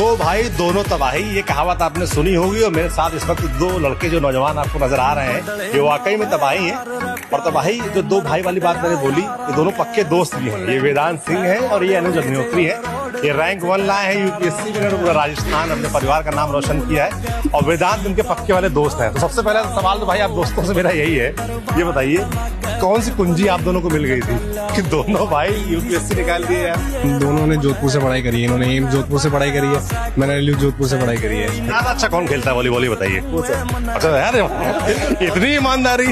तो भाई दोनों तबाही, ये कहावत आपने सुनी होगी। और मेरे साथ इस वक्त दो लड़के जो नौजवान आपको नजर आ रहे हैं, ये वाकई में तबाही हैं। और तबाही जो दो भाई वाली बात मैंने बोली, ये दोनों पक्के दोस्त भी हैं। ये वेदांत सिंह है और ये अनुज अग्निहोत्री है। ये रैंक 1 लाए हैं यूपीएससी में, पूरा राजस्थान अपने परिवार का नाम रोशन किया है। और वेदांत उनके पक्के वाले दोस्त हैं। तो सबसे पहला सवाल तो भाई आप दोस्तों से मेरा यही है, ये बताइए कौन सी कुंजी आप दोनों को मिल गई थी कि दोनों भाई यूपीएससी निकाल दिए यार? दोनों ने जोधपुर से पढ़ाई करी है। इन्होंने एम्स जोधपुर से पढ़ाई करी है, मैंने एलयू जोधपुर से पढ़ाई करी है। ज्यादा अच्छा कौन खेलता है वॉलीबॉल, ये बताइए। अच्छा यार इतनी ईमानदारी।